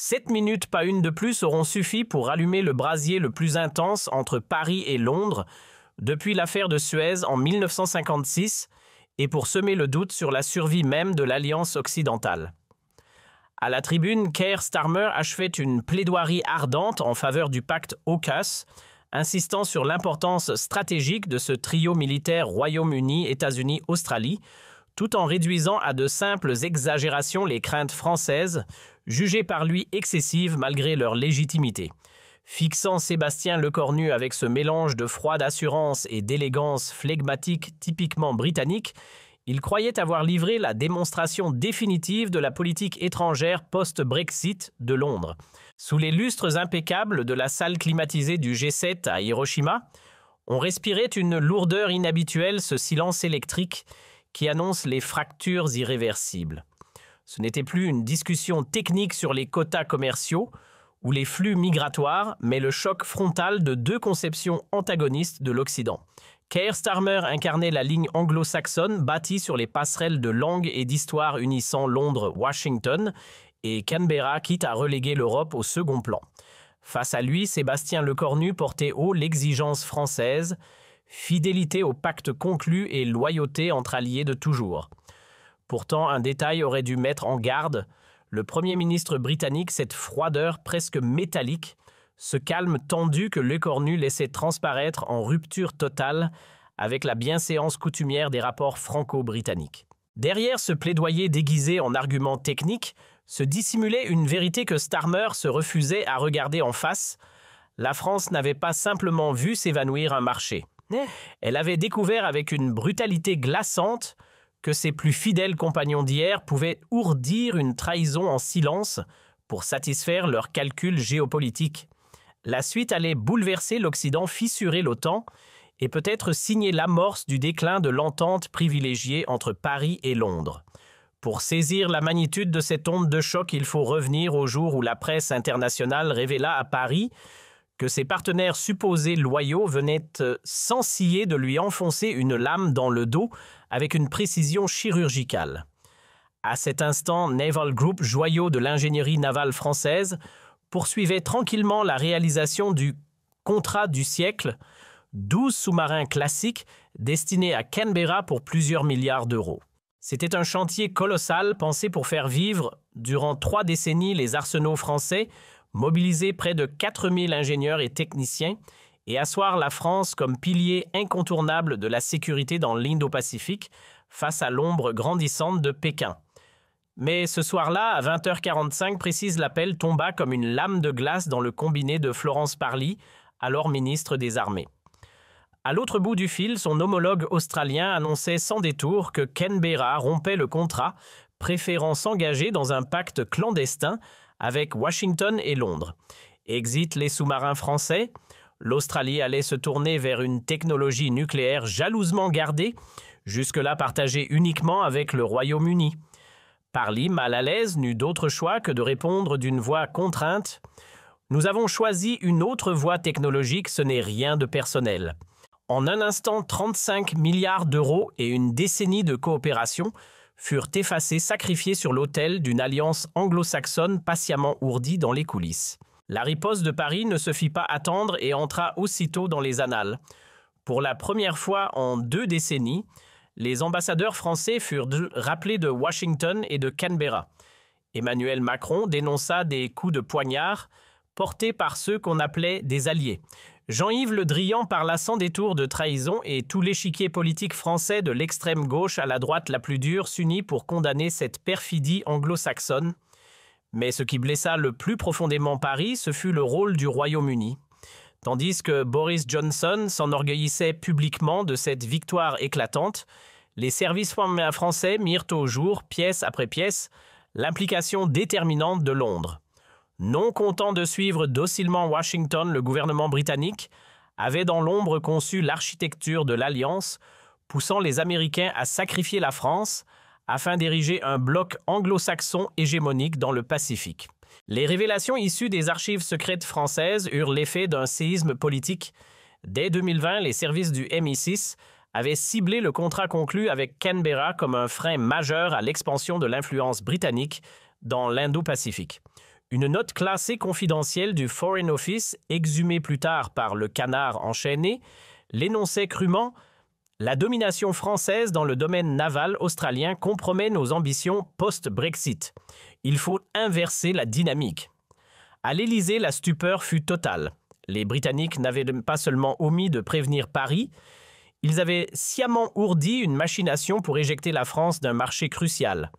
7 minutes, pas une de plus, auront suffi pour allumer le brasier le plus intense entre Paris et Londres depuis l'affaire de Suez en 1956 et pour semer le doute sur la survie même de l'Alliance occidentale. À la tribune, Keir Starmer achevait une plaidoirie ardente en faveur du pacte AUKUS, insistant sur l'importance stratégique de ce trio militaire Royaume-Uni, États-Unis, Australie, tout en réduisant à de simples exagérations les craintes françaises, jugées par lui excessives malgré leur légitimité. Fixant Sébastien Lecornu avec ce mélange de froide assurance et d'élégance flegmatique typiquement britannique, il croyait avoir livré la démonstration définitive de la politique étrangère post-Brexit de Londres. Sous les lustres impeccables de la salle climatisée du G7 à Hiroshima, on respirait une lourdeur inhabituelle, ce silence électrique qui annonce les fractures irréversibles. Ce n'était plus une discussion technique sur les quotas commerciaux ou les flux migratoires, mais le choc frontal de deux conceptions antagonistes de l'Occident. Keir Starmer incarnait la ligne anglo-saxonne bâtie sur les passerelles de langue et d'histoire unissant Londres-Washington et Canberra quitte à reléguer l'Europe au second plan. Face à lui, Sébastien Lecornu portait haut l'exigence française, fidélité au pacte conclu et loyauté entre alliés de toujours. Pourtant, un détail aurait dû mettre en garde le Premier ministre britannique, cette froideur presque métallique, ce calme tendu que Lecornu laissait transparaître en rupture totale avec la bienséance coutumière des rapports franco-britanniques. Derrière ce plaidoyer déguisé en arguments techniques, se dissimulait une vérité que Starmer se refusait à regarder en face. La France n'avait pas simplement vu s'évanouir un marché. Elle avait découvert avec une brutalité glaçante que ses plus fidèles compagnons d'hier pouvaient ourdir une trahison en silence pour satisfaire leurs calculs géopolitiques. La suite allait bouleverser l'Occident, fissurer l'OTAN et peut-être signer l'amorce du déclin de l'entente privilégiée entre Paris et Londres. Pour saisir la magnitude de cette onde de choc, il faut revenir au jour où la presse internationale révéla à Paris que ses partenaires supposés loyaux venaient sans ciller de lui enfoncer une lame dans le dos avec une précision chirurgicale. À cet instant, Naval Group, joyau de l'ingénierie navale française, poursuivait tranquillement la réalisation du contrat du siècle, 12 sous-marins classiques destinés à Canberra pour plusieurs milliards d'euros. C'était un chantier colossal pensé pour faire vivre, durant 3 décennies, les arsenaux français, mobiliser près de 4000 ingénieurs et techniciens et asseoir la France comme pilier incontournable de la sécurité dans l'Indo-Pacifique face à l'ombre grandissante de Pékin. Mais ce soir-là, à 20h45 précise, l'appel tomba comme une lame de glace dans le combiné de Florence Parly, alors ministre des Armées. À l'autre bout du fil, son homologue australien annonçait sans détour que Canberra rompait le contrat, préférant s'engager dans un pacte clandestin avec Washington et Londres. Exit les sous-marins français, l'Australie allait se tourner vers une technologie nucléaire jalousement gardée, jusque-là partagée uniquement avec le Royaume-Uni. Parly, mal à l'aise, n'eut d'autre choix que de répondre d'une voix contrainte « Nous avons choisi une autre voie technologique, ce n'est rien de personnel ». En un instant, 35 milliards d'euros et une décennie de coopération furent effacés, sacrifiés sur l'autel d'une alliance anglo-saxonne patiemment ourdie dans les coulisses. La riposte de Paris ne se fit pas attendre et entra aussitôt dans les annales. Pour la première fois en 2 décennies, les ambassadeurs français furent rappelés de Washington et de Canberra. Emmanuel Macron dénonça des coups de poignard portés par ceux qu'on appelait des alliés. Jean-Yves Le Drian parla sans détour de trahison et tout l'échiquier politique français de l'extrême gauche à la droite la plus dure s'unit pour condamner cette perfidie anglo-saxonne. Mais ce qui blessa le plus profondément Paris, ce fut le rôle du Royaume-Uni. Tandis que Boris Johnson s'enorgueillissait publiquement de cette victoire éclatante, les services français mirent au jour, pièce après pièce, l'implication déterminante de Londres. Non content de suivre docilement Washington, le gouvernement britannique avait dans l'ombre conçu l'architecture de l'Alliance, poussant les Américains à sacrifier la France afin d'ériger un bloc anglo-saxon hégémonique dans le Pacifique. Les révélations issues des archives secrètes françaises eurent l'effet d'un séisme politique. Dès 2020, les services du MI6 avaient ciblé le contrat conclu avec Canberra comme un frein majeur à l'expansion de l'influence britannique dans l'Indo-Pacifique. Une note classée confidentielle du Foreign Office, exhumée plus tard par le Canard enchaîné, l'énonçait crûment « La domination française dans le domaine naval australien compromet nos ambitions post-Brexit. Il faut inverser la dynamique. » À l'Élysée, la stupeur fut totale. Les Britanniques n'avaient pas seulement omis de prévenir Paris, ils avaient sciemment ourdi une machination pour éjecter la France d'un marché crucial.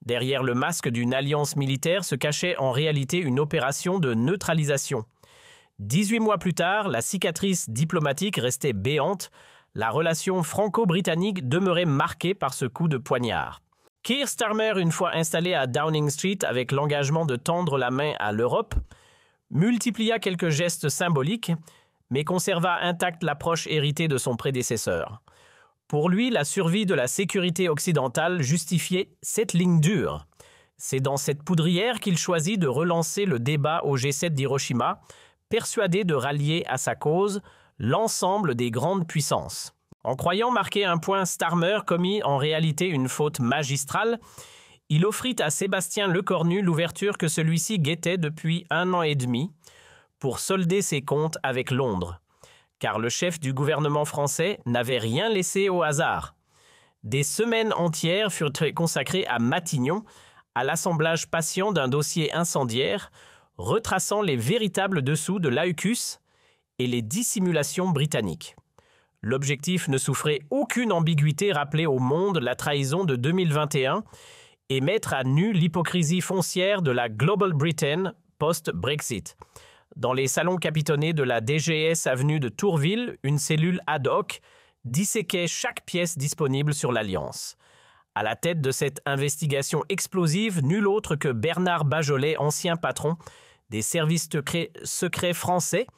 Derrière le masque d'une alliance militaire se cachait en réalité une opération de neutralisation. 18 mois plus tard, la cicatrice diplomatique restait béante, la relation franco-britannique demeurait marquée par ce coup de poignard. Keir Starmer, une fois installé à Downing Street avec l'engagement de tendre la main à l'Europe, multiplia quelques gestes symboliques, mais conserva intacte l'approche héritée de son prédécesseur. Pour lui, la survie de la sécurité occidentale justifiait cette ligne dure. C'est dans cette poudrière qu'il choisit de relancer le débat au G7 d'Hiroshima, persuadé de rallier à sa cause l'ensemble des grandes puissances. En croyant marquer un point, Starmer commit en réalité une faute magistrale. Il offrit à Sébastien Lecornu l'ouverture que celui-ci guettait depuis 1 an et demi pour solder ses comptes avec Londres. Car le chef du gouvernement français n'avait rien laissé au hasard. Des semaines entières furent consacrées à Matignon, à l'assemblage patient d'un dossier incendiaire, retraçant les véritables dessous de l'AUKUS et les dissimulations britanniques. L'objectif ne souffrait aucune ambiguïté, rappeler au monde la trahison de 2021 et mettre à nu l'hypocrisie foncière de la Global Britain post-Brexit. Dans les salons capitonnés de la DGS avenue de Tourville, une cellule ad hoc disséquait chaque pièce disponible sur l'Alliance. À la tête de cette investigation explosive, nul autre que Bernard Bajolet, ancien patron des services secrets français,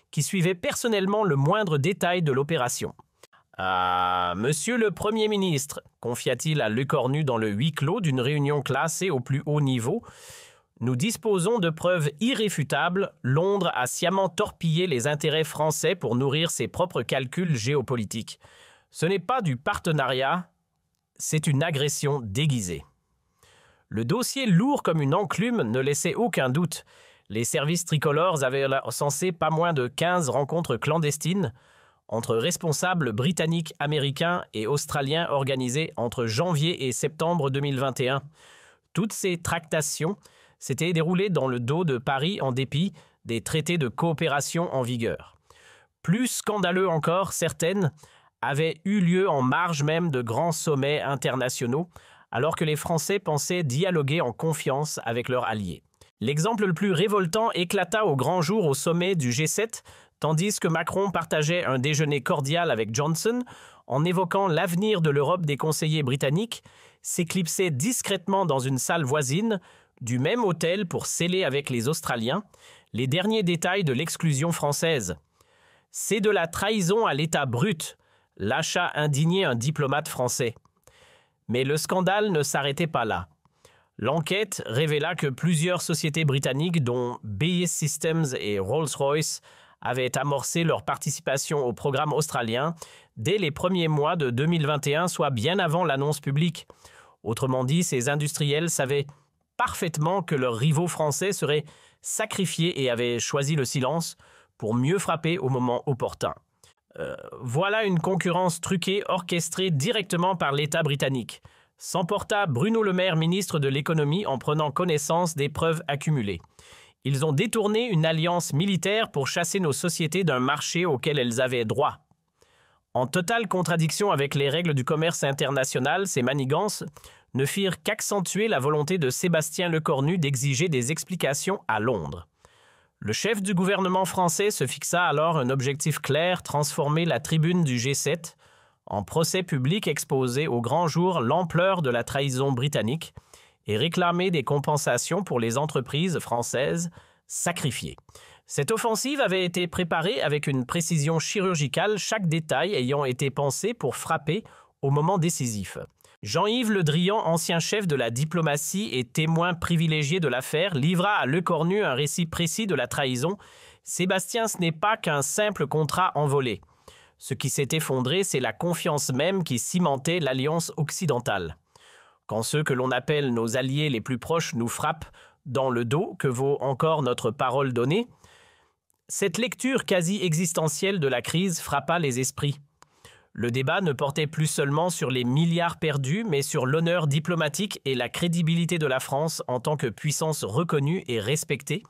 qui suivait personnellement le moindre détail de l'opération. « Ah, monsieur le Premier ministre », confia-t-il à Lecornu dans le huis clos d'une réunion classée au plus haut niveau, « nous disposons de preuves irréfutables. Londres a sciemment torpillé les intérêts français pour nourrir ses propres calculs géopolitiques. Ce n'est pas du partenariat, c'est une agression déguisée. » Le dossier lourd comme une enclume ne laissait aucun doute. Les services tricolores avaient censé pas moins de 15 rencontres clandestines entre responsables britanniques, américains et australiens organisées entre janvier et septembre 2021. Toutes ces tractations s'étaient déroulées dans le dos de Paris en dépit des traités de coopération en vigueur. Plus scandaleux encore, certaines avaient eu lieu en marge même de grands sommets internationaux, alors que les Français pensaient dialoguer en confiance avec leurs alliés. L'exemple le plus révoltant éclata au grand jour au sommet du G7, tandis que Macron partageait un déjeuner cordial avec Johnson, en évoquant l'avenir de l'Europe des conseillers britanniques, s'éclipsait discrètement dans une salle voisine du même hôtel pour sceller avec les Australiens les derniers détails de l'exclusion française. « C'est de la trahison à l'État brut », lâcha indigné un diplomate français. Mais le scandale ne s'arrêtait pas là. L'enquête révéla que plusieurs sociétés britanniques, dont BAE Systems et Rolls-Royce, avaient amorcé leur participation au programme australien dès les premiers mois de 2021, soit bien avant l'annonce publique. Autrement dit, ces industriels savaient parfaitement que leurs rivaux français seraient sacrifiés et avaient choisi le silence pour mieux frapper au moment opportun. Voilà une concurrence truquée orchestrée directement par l'État britannique, s'emporta Bruno Le Maire, ministre de l'économie, en prenant connaissance des preuves accumulées. Ils ont détourné une alliance militaire pour chasser nos sociétés d'un marché auquel elles avaient droit. En totale contradiction avec les règles du commerce international, ces manigances ne firent qu'accentuer la volonté de Sébastien Lecornu d'exiger des explications à Londres. Le chef du gouvernement français se fixa alors un objectif clair, transformer la tribune du G7 en procès public exposé au grand jour l'ampleur de la trahison britannique et réclamer des compensations pour les entreprises françaises sacrifiées. Cette offensive avait été préparée avec une précision chirurgicale, chaque détail ayant été pensé pour frapper au moment décisif. Jean-Yves Le Drian, ancien chef de la diplomatie et témoin privilégié de l'affaire, livra à Lecornu un récit précis de la trahison. « Sébastien, ce n'est pas qu'un simple contrat envolé. Ce qui s'est effondré, c'est la confiance même qui cimentait l'alliance occidentale. Quand ceux que l'on appelle nos alliés les plus proches nous frappent, dans le dos que vaut encore notre parole donnée, cette lecture quasi existentielle de la crise frappa les esprits. Le débat ne portait plus seulement sur les milliards perdus, mais sur l'honneur diplomatique et la crédibilité de la France en tant que puissance reconnue et respectée.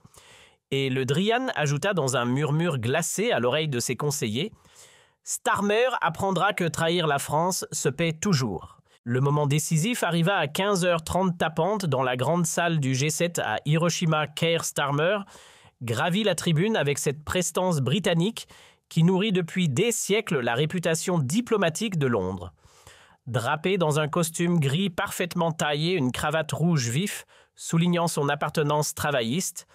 Et le Drian ajouta dans un murmure glacé à l'oreille de ses conseillers « Starmer apprendra que trahir la France se paie toujours ». Le moment décisif arriva à 15h30 tapante dans la grande salle du G7 à Hiroshima. Keir Starmer gravit la tribune avec cette prestance britannique qui nourrit depuis des siècles la réputation diplomatique de Londres. Drapé dans un costume gris parfaitement taillé, une cravate rouge vif, soulignant son appartenance travailliste,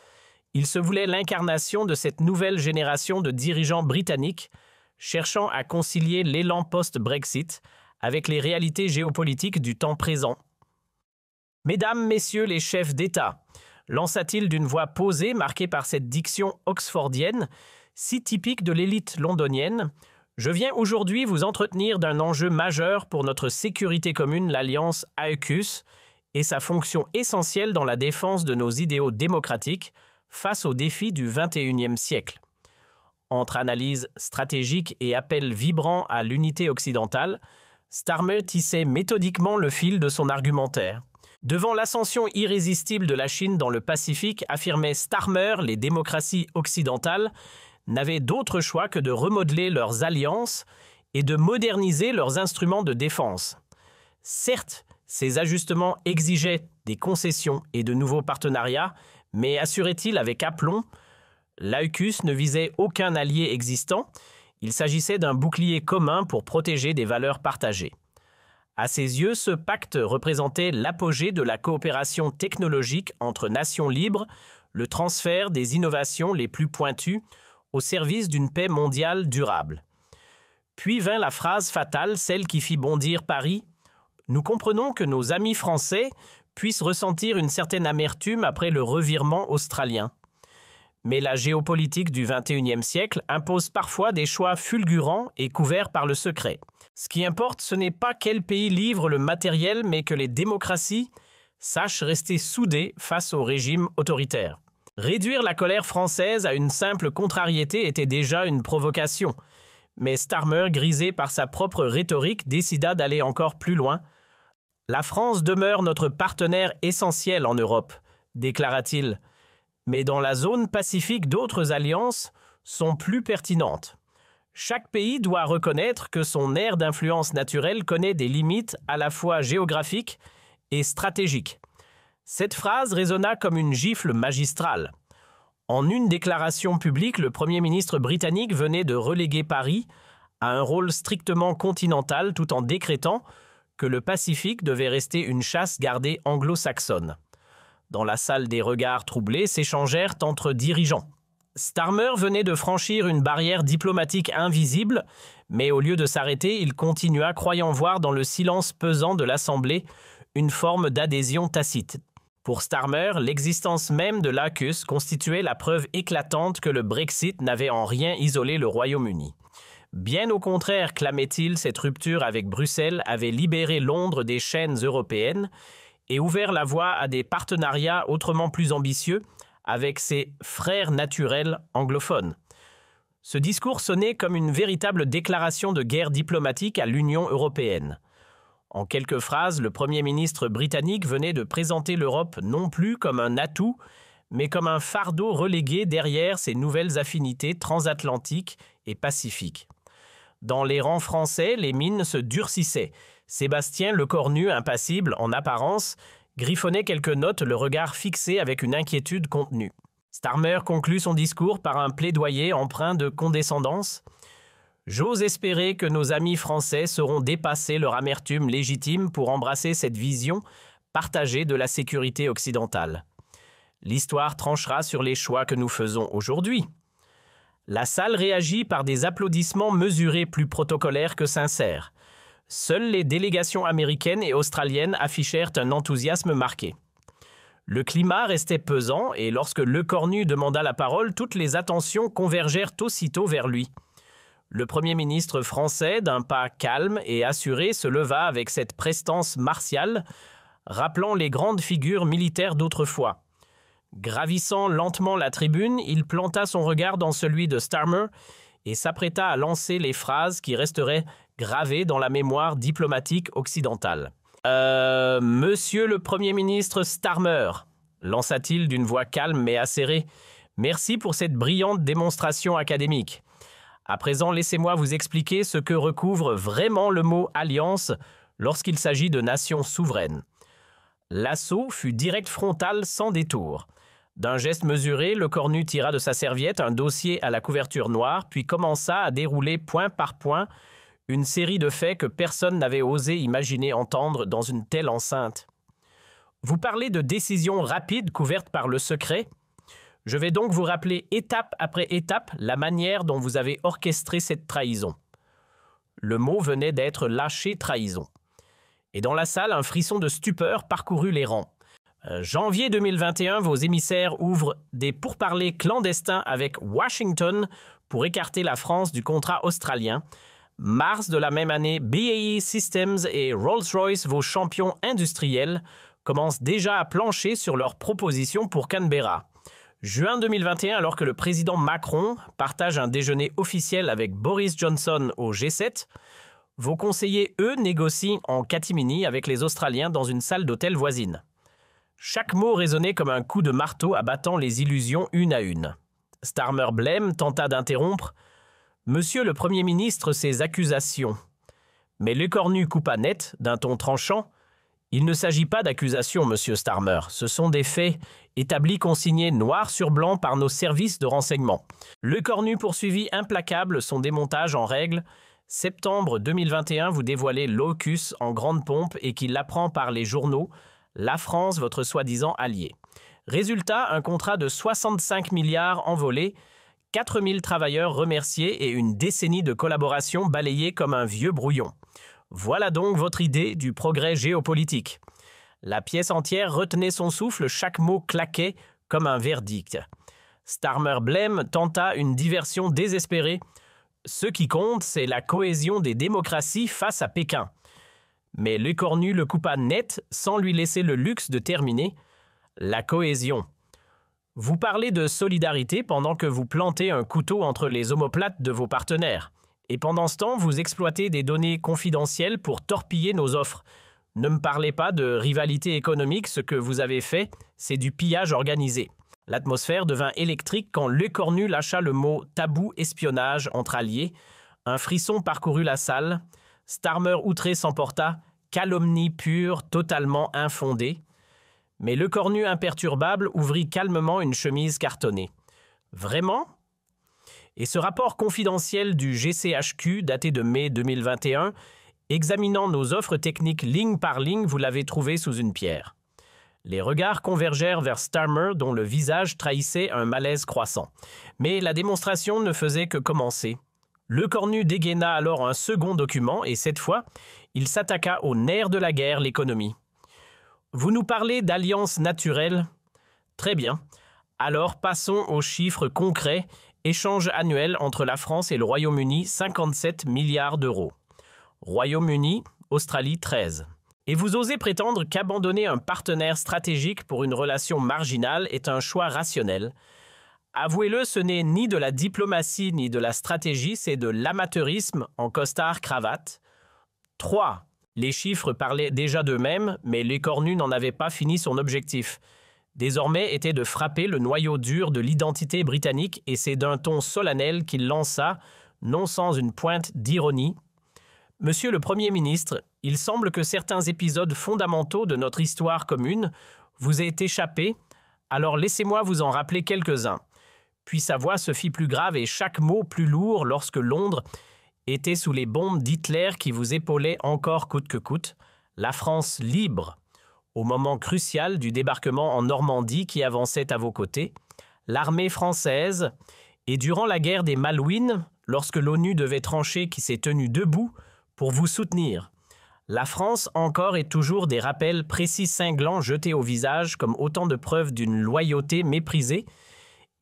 il se voulait l'incarnation de cette nouvelle génération de dirigeants britanniques cherchant à concilier l'élan post-Brexit avec les réalités géopolitiques du temps présent. « Mesdames, Messieurs les chefs d'État », lança-t-il d'une voix posée marquée par cette diction oxfordienne, si typique de l'élite londonienne, « Je viens aujourd'hui vous entretenir d'un enjeu majeur pour notre sécurité commune, l'alliance AUKUS, et sa fonction essentielle dans la défense de nos idéaux démocratiques face aux défis du XXIe siècle. » Entre analyse stratégique et appel vibrant à l'unité occidentale, Starmer tissait méthodiquement le fil de son argumentaire. Devant l'ascension irrésistible de la Chine dans le Pacifique, affirmait Starmer, les démocraties occidentales n'avaient d'autre choix que de remodeler leurs alliances et de moderniser leurs instruments de défense. Certes, ces ajustements exigeaient des concessions et de nouveaux partenariats, mais assurait-il avec aplomb, l'AUKUS ne visait aucun allié existant, il s'agissait d'un bouclier commun pour protéger des valeurs partagées. À ses yeux, ce pacte représentait l'apogée de la coopération technologique entre nations libres, le transfert des innovations les plus pointues au service d'une paix mondiale durable. Puis vint la phrase fatale, celle qui fit bondir Paris. « Nous comprenons que nos amis français puissent ressentir une certaine amertume après le revirement australien. Mais la géopolitique du XXIe siècle impose parfois des choix fulgurants et couverts par le secret. Ce qui importe, ce n'est pas quel pays livre le matériel, mais que les démocraties sachent rester soudées face au régime autoritaire. » Réduire la colère française à une simple contrariété était déjà une provocation. Mais Starmer, grisé par sa propre rhétorique, décida d'aller encore plus loin. « La France demeure notre partenaire essentiel en Europe, déclara-t-il. Mais dans la zone pacifique, d'autres alliances sont plus pertinentes. Chaque pays doit reconnaître que son aire d'influence naturelle connaît des limites à la fois géographiques et stratégiques. » Cette phrase résonna comme une gifle magistrale. En une déclaration publique, le Premier ministre britannique venait de reléguer Paris à un rôle strictement continental tout en décrétant que le Pacifique devait rester une chasse gardée anglo-saxonne. Dans la salle, des regards troublés s'échangèrent entre dirigeants. Starmer venait de franchir une barrière diplomatique invisible, mais au lieu de s'arrêter, il continua, croyant voir dans le silence pesant de l'Assemblée une forme d'adhésion tacite. Pour Starmer, l'existence même de l'AUKUS constituait la preuve éclatante que le Brexit n'avait en rien isolé le Royaume-Uni. Bien au contraire, clamait-il, cette rupture avec Bruxelles avait libéré Londres des chaînes européennes et ouvert la voie à des partenariats autrement plus ambitieux avec ses frères naturels anglophones. Ce discours sonnait comme une véritable déclaration de guerre diplomatique à l'Union européenne. En quelques phrases, le Premier ministre britannique venait de présenter l'Europe non plus comme un atout, mais comme un fardeau relégué derrière ses nouvelles affinités transatlantiques et pacifiques. Dans les rangs français, les mines se durcissaient. Sébastien Lecornu, impassible en apparence, griffonnait quelques notes, le regard fixé avec une inquiétude contenue. Starmer conclut son discours par un plaidoyer empreint de condescendance. « J'ose espérer que nos amis français sauront dépasser leur amertume légitime pour embrasser cette vision partagée de la sécurité occidentale. L'histoire tranchera sur les choix que nous faisons aujourd'hui. » La salle réagit par des applaudissements mesurés, plus protocolaires que sincères. Seules les délégations américaines et australiennes affichèrent un enthousiasme marqué. Le climat restait pesant et lorsque Lecornu demanda la parole, toutes les attentions convergèrent aussitôt vers lui. Le Premier ministre français, d'un pas calme et assuré, se leva avec cette prestance martiale, rappelant les grandes figures militaires d'autrefois. Gravissant lentement la tribune, il planta son regard dans celui de Starmer et s'apprêta à lancer les phrases qui resteraient gravées dans la mémoire diplomatique occidentale. Monsieur le Premier ministre Starmer, lança-t-il d'une voix calme mais acérée, merci pour cette brillante démonstration académique. À présent, laissez-moi vous expliquer ce que recouvre vraiment le mot « alliance » lorsqu'il s'agit de nations souveraines. L'assaut fut direct frontal sans détour. D'un geste mesuré, le cornu tira de sa serviette un dossier à la couverture noire, puis commença à dérouler point par point une série de faits que personne n'avait osé imaginer entendre dans une telle enceinte. Vous parlez de décisions rapides couvertes par le secret. Je vais donc vous rappeler étape après étape la manière dont vous avez orchestré cette trahison. Le mot venait d'être lâché trahison. Et dans la salle, un frisson de stupeur parcourut les rangs. Janvier 2021, vos émissaires ouvrent des pourparlers clandestins avec Washington pour écarter la France du contrat australien. Mars de la même année, BAE Systems et Rolls-Royce, vos champions industriels, commencent déjà à plancher sur leurs propositions pour Canberra. Juin 2021, alors que le président Macron partage un déjeuner officiel avec Boris Johnson au G7, vos conseillers, eux, négocient en catimini avec les Australiens dans une salle d'hôtel voisine. Chaque mot résonnait comme un coup de marteau abattant les illusions une à une. Starmer blême tenta d'interrompre « Monsieur le Premier ministre, ces accusations. » Mais Lecornu coupa net, d'un ton tranchant. « Il ne s'agit pas d'accusations, monsieur Starmer. Ce sont des faits établis consignés noir sur blanc par nos services de renseignement. » Lecornu poursuivit implacable son démontage en règle. Septembre 2021, vous dévoilez l'AUKUS en grande pompe et qu'il apprend par les journaux, la France, votre soi-disant allié. Résultat, un contrat de 65 milliards envolé, 4000 travailleurs remerciés et une décennie de collaboration balayée comme un vieux brouillon. Voilà donc votre idée du progrès géopolitique. La pièce entière retenait son souffle, chaque mot claquait comme un verdict. Starmer blême tenta une diversion désespérée. Ce qui compte, c'est la cohésion des démocraties face à Pékin. Mais Lecornu le coupa net sans lui laisser le luxe de terminer. La cohésion. Vous parlez de solidarité pendant que vous plantez un couteau entre les omoplates de vos partenaires. Et pendant ce temps, vous exploitez des données confidentielles pour torpiller nos offres. Ne me parlez pas de rivalité économique, ce que vous avez fait, c'est du pillage organisé. L'atmosphère devint électrique quand Lecornu lâcha le mot « tabou espionnage » entre alliés. Un frisson parcourut la salle. Starmer outré s'emporta, calomnie pure, totalement infondée. Mais Lecornu imperturbable ouvrit calmement une chemise cartonnée. « Vraiment ? Et ce rapport confidentiel du GCHQ, daté de mai 2021, examinant nos offres techniques ligne par ligne, vous l'avez trouvé sous une pierre. » Les regards convergèrent vers Starmer, dont le visage trahissait un malaise croissant. Mais la démonstration ne faisait que commencer. Lecornu dégaina alors un second document et cette fois, il s'attaqua au nerf de la guerre, l'économie. Vous nous parlez d'alliance naturelle ? Très bien. Alors passons aux chiffres concrets. Échange annuel entre la France et le Royaume-Uni, 57 milliards d'euros. Royaume-Uni, Australie, 13. Et vous osez prétendre qu'abandonner un partenaire stratégique pour une relation marginale est un choix rationnel. Avouez-le, ce n'est ni de la diplomatie ni de la stratégie, c'est de l'amateurisme en costard-cravate. 3. Les chiffres parlaient déjà d'eux-mêmes, mais Lecornu n'en avait pas fini son objectif. Désormais était de frapper le noyau dur de l'identité britannique et c'est d'un ton solennel qu'il lança, non sans une pointe d'ironie. « Monsieur le Premier ministre, il semble que certains épisodes fondamentaux de notre histoire commune vous aient échappé, alors laissez-moi vous en rappeler quelques-uns. » Puis sa voix se fit plus grave et chaque mot plus lourd lorsque Londres était sous les bombes d'Hitler qui vous épaulaient encore coûte que coûte. La France libre, au moment crucial du débarquement en Normandie qui avançait à vos côtés, l'armée française, et durant la guerre des Malouines, lorsque l'ONU devait trancher qui s'est tenue debout pour vous soutenir. La France encore et toujours des rappels précis cinglants jetés au visage comme autant de preuves d'une loyauté méprisée.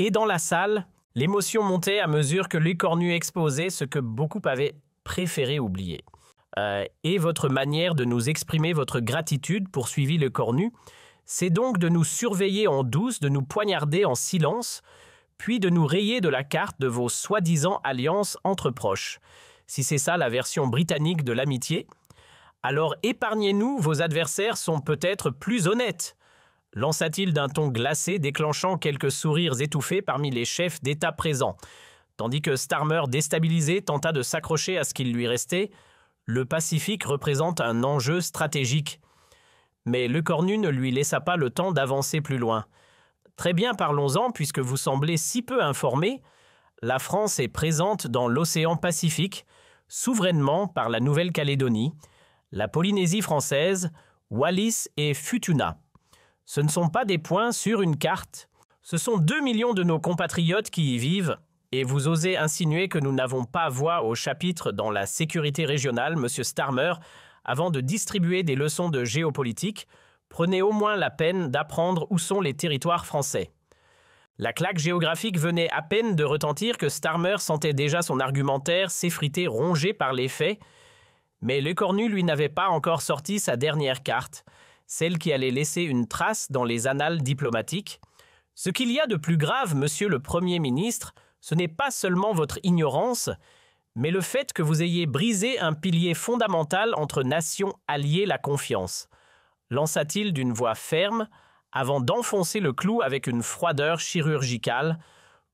Et dans la salle, l'émotion montait à mesure que Lecornu exposait ce que beaucoup avaient préféré oublier. Et votre manière de nous exprimer votre gratitude, poursuivit Lecornu, c'est donc de nous surveiller en douce, de nous poignarder en silence, puis de nous rayer de la carte de vos soi-disant alliances entre proches. Si c'est ça la version britannique de l'amitié, alors épargnez-nous, vos adversaires sont peut-être plus honnêtes, lança-t-il d'un ton glacé, déclenchant quelques sourires étouffés parmi les chefs d'État présents. Tandis que Starmer, déstabilisé, tenta de s'accrocher à ce qu'il lui restait, le Pacifique représente un enjeu stratégique. Mais Lecornu ne lui laissa pas le temps d'avancer plus loin. Très bien, parlons-en, puisque vous semblez si peu informé. La France est présente dans l'océan Pacifique, souverainement par la Nouvelle-Calédonie, la Polynésie française, Wallis et Futuna. Ce ne sont pas des points sur une carte. Ce sont 2 millions de nos compatriotes qui y vivent, et vous osez insinuer que nous n'avons pas voix au chapitre dans la sécurité régionale, Monsieur Starmer, avant de distribuer des leçons de géopolitique, prenez au moins la peine d'apprendre où sont les territoires français. La claque géographique venait à peine de retentir que Starmer sentait déjà son argumentaire s'effriter rongé par les faits, mais Lecornu lui n'avait pas encore sorti sa dernière carte, celle qui allait laisser une trace dans les annales diplomatiques. Ce qu'il y a de plus grave, Monsieur le Premier ministre, ce n'est pas seulement votre ignorance, mais le fait que vous ayez brisé un pilier fondamental entre nations alliées, la confiance, lança-t-il d'une voix ferme, avant d'enfoncer le clou avec une froideur chirurgicale.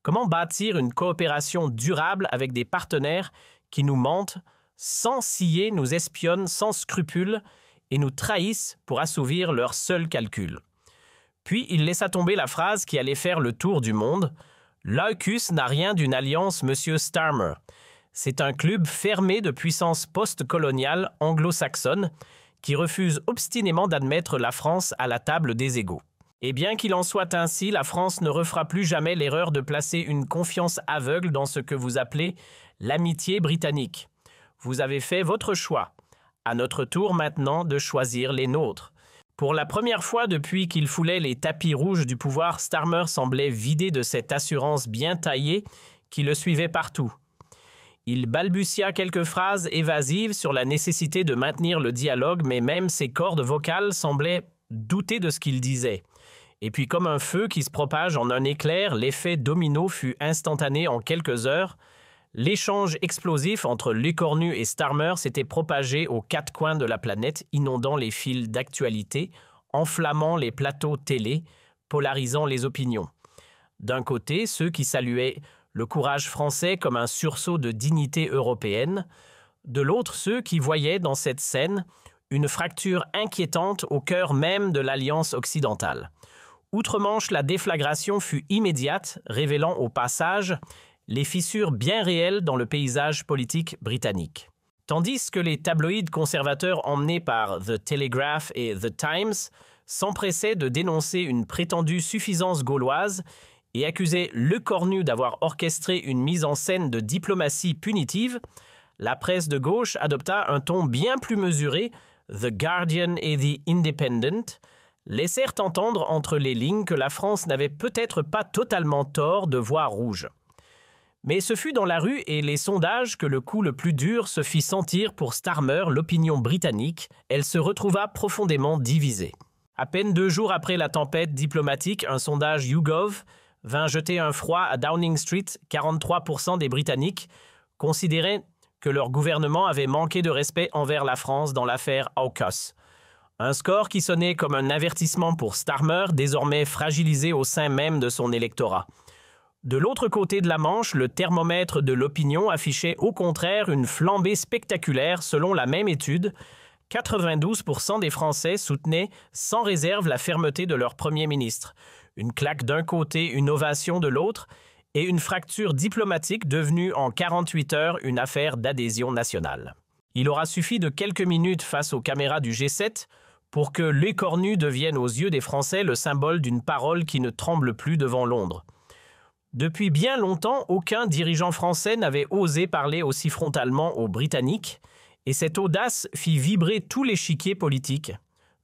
Comment bâtir une coopération durable avec des partenaires qui nous mentent, sans ciller, nous espionnent sans scrupule et nous trahissent pour assouvir leurs seuls calculs. Puis il laissa tomber la phrase qui allait faire le tour du monde. L'AUKUS n'a rien d'une alliance, Monsieur Starmer. C'est un club fermé de puissance post-coloniale anglo-saxonne qui refuse obstinément d'admettre la France à la table des égaux. Et bien qu'il en soit ainsi, la France ne refera plus jamais l'erreur de placer une confiance aveugle dans ce que vous appelez l'amitié britannique. Vous avez fait votre choix. À notre tour maintenant de choisir les nôtres. Pour la première fois depuis qu'il foulait les tapis rouges du pouvoir, Starmer semblait vidé de cette assurance bien taillée qui le suivait partout. Il balbutia quelques phrases évasives sur la nécessité de maintenir le dialogue, mais même ses cordes vocales semblaient douter de ce qu'il disait. Et puis comme un feu qui se propage en un éclair, l'effet domino fut instantané en quelques heures. L'échange explosif entre Lecornu et Starmer s'était propagé aux 4 coins de la planète, inondant les fils d'actualité, enflammant les plateaux télé, polarisant les opinions. D'un côté, ceux qui saluaient le courage français comme un sursaut de dignité européenne, de l'autre, ceux qui voyaient dans cette scène une fracture inquiétante au cœur même de l'Alliance occidentale. Outre-Manche, la déflagration fut immédiate, révélant au passage les fissures bien réelles dans le paysage politique britannique. Tandis que les tabloïds conservateurs emmenés par The Telegraph et The Times s'empressaient de dénoncer une prétendue suffisance gauloise et accusaient Lecornu d'avoir orchestré une mise en scène de diplomatie punitive, la presse de gauche adopta un ton bien plus mesuré. The Guardian et The Independent laissèrent entendre entre les lignes que la France n'avait peut-être pas totalement tort de voir rouge. Mais ce fut dans la rue et les sondages que le coup le plus dur se fit sentir pour Starmer, l'opinion britannique. Elle se retrouva profondément divisée. À peine 2 jours après la tempête diplomatique, un sondage YouGov vint jeter un froid à Downing Street. 43% des Britanniques considéraient que leur gouvernement avait manqué de respect envers la France dans l'affaire AUKUS. Un score qui sonnait comme un avertissement pour Starmer, désormais fragilisé au sein même de son électorat. De l'autre côté de la Manche, le thermomètre de l'opinion affichait au contraire une flambée spectaculaire selon la même étude. 92% des Français soutenaient sans réserve la fermeté de leur Premier ministre. Une claque d'un côté, une ovation de l'autre, et une fracture diplomatique devenue en 48 heures une affaire d'adhésion nationale. Il aura suffi de quelques minutes face aux caméras du G7 pour que Lecornu devienne aux yeux des Français le symbole d'une parole qui ne tremble plus devant Londres. Depuis bien longtemps, aucun dirigeant français n'avait osé parler aussi frontalement aux Britanniques, et cette audace fit vibrer tout l'échiquier politique.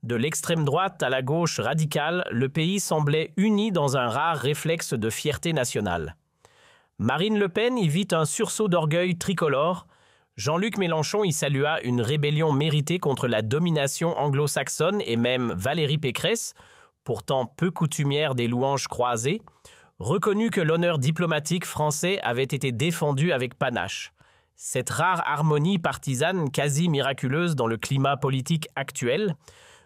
De l'extrême droite à la gauche radicale, le pays semblait uni dans un rare réflexe de fierté nationale. Marine Le Pen y vit un sursaut d'orgueil tricolore. Jean-Luc Mélenchon y salua une rébellion méritée contre la domination anglo-saxonne et même Valérie Pécresse pourtant peu coutumière des louanges croisées, reconnut que l'honneur diplomatique français avait été défendu avec panache. Cette rare harmonie partisane quasi miraculeuse dans le climat politique actuel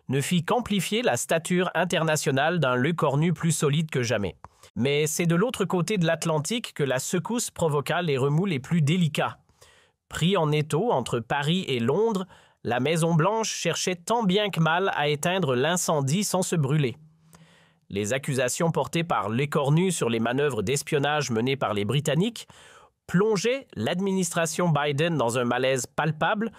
ne fit qu'amplifier la stature internationale d'un Lecornu plus solide que jamais. Mais c'est de l'autre côté de l'Atlantique que la secousse provoqua les remous les plus délicats. Pris en étau entre Paris et Londres, la Maison-Blanche cherchait tant bien que mal à éteindre l'incendie sans se brûler. Les accusations portées par Lecornu sur les manœuvres d'espionnage menées par les Britanniques plongeaient l'administration Biden dans un malaise palpable.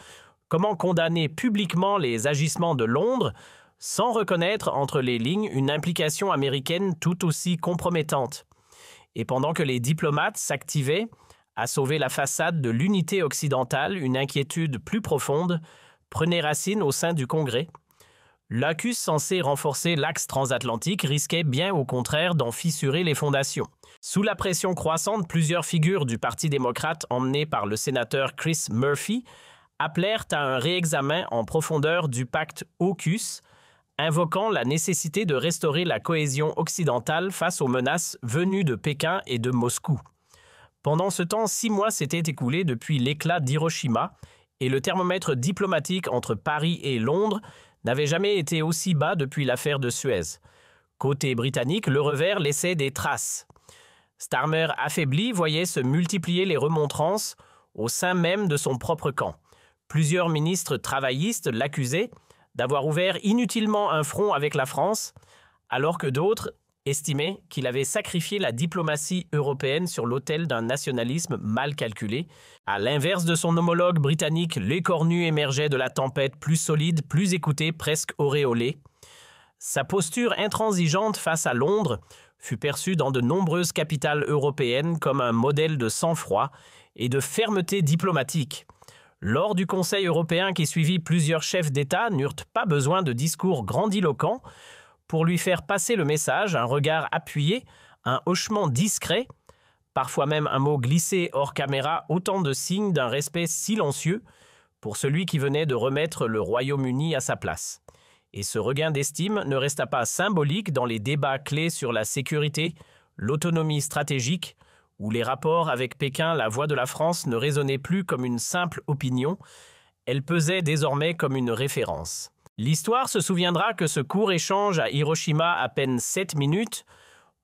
Comment condamner publiquement les agissements de Londres sans reconnaître entre les lignes une implication américaine tout aussi compromettante? Et pendant que les diplomates s'activaient à sauver la façade de l'unité occidentale, une inquiétude plus profonde prenait racine au sein du Congrès. L'AUKUS censé renforcer l'axe transatlantique risquait bien au contraire d'en fissurer les fondations. Sous la pression croissante, plusieurs figures du Parti démocrate emmenées par le sénateur Chris Murphy appelèrent à un réexamen en profondeur du pacte AUKUS, invoquant la nécessité de restaurer la cohésion occidentale face aux menaces venues de Pékin et de Moscou. Pendant ce temps, 6 mois s'étaient écoulés depuis l'éclat d'Hiroshima et le thermomètre diplomatique entre Paris et Londres n'avait jamais été aussi bas depuis l'affaire de Suez. Côté britannique, le revers laissait des traces. Starmer, affaibli, voyait se multiplier les remontrances au sein même de son propre camp. Plusieurs ministres travaillistes l'accusaient d'avoir ouvert inutilement un front avec la France, alors que d'autres estimaient qu'il avait sacrifié la diplomatie européenne sur l'autel d'un nationalisme mal calculé. À l'inverse de son homologue britannique, Lecornu émergeait de la tempête plus solide, plus écouté, presque auréolé. Sa posture intransigeante face à Londres fut perçue dans de nombreuses capitales européennes comme un modèle de sang-froid et de fermeté diplomatique. Lors du Conseil européen qui suivit, plusieurs chefs d'État n'eurent pas besoin de discours grandiloquents pour lui faire passer le message, un regard appuyé, un hochement discret, parfois même un mot glissé hors caméra, autant de signes d'un respect silencieux pour celui qui venait de remettre le Royaume-Uni à sa place. Et ce regain d'estime ne resta pas symbolique dans les débats clés sur la sécurité, l'autonomie stratégique, où les rapports avec Pékin, la voix de la France ne résonnaient plus comme une simple opinion, elle pesait désormais comme une référence. L'histoire se souviendra que ce court échange à Hiroshima, à peine 7 minutes,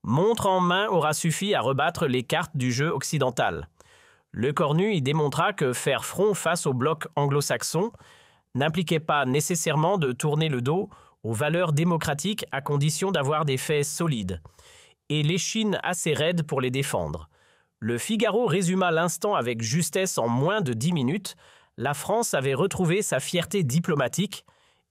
montre en main aura suffi à rebattre les cartes du jeu occidental. Lecornu y démontra que faire front face au bloc anglo-saxon n'impliquait pas nécessairement de tourner le dos aux valeurs démocratiques à condition d'avoir des faits solides, et l'échine assez raide pour les défendre. Le Figaro résuma l'instant avec justesse en moins de 10 minutes. La France avait retrouvé sa fierté diplomatique,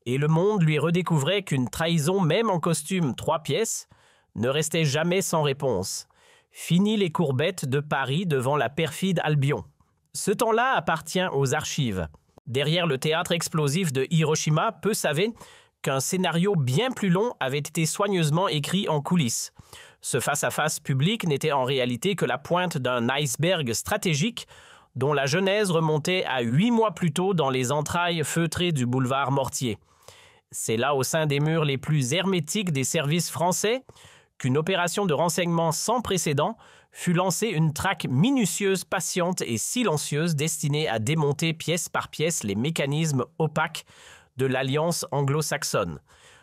et le monde lui redécouvrait qu'une trahison, même en costume 3 pièces, ne restait jamais sans réponse. Fini les courbettes de Paris devant la perfide Albion. Ce temps-là appartient aux archives. Derrière le théâtre explosif de Hiroshima, peu savaient qu'un scénario bien plus long avait été soigneusement écrit en coulisses. Ce face-à-face public n'était en réalité que la pointe d'un iceberg stratégique dont la genèse remontait à 8 mois plus tôt dans les entrailles feutrées du boulevard Mortier. C'est là, au sein des murs les plus hermétiques des services français, qu'une opération de renseignement sans précédent fut lancée, une traque minutieuse, patiente et silencieuse destinée à démonter pièce par pièce les mécanismes opaques de l'alliance anglo-saxonne.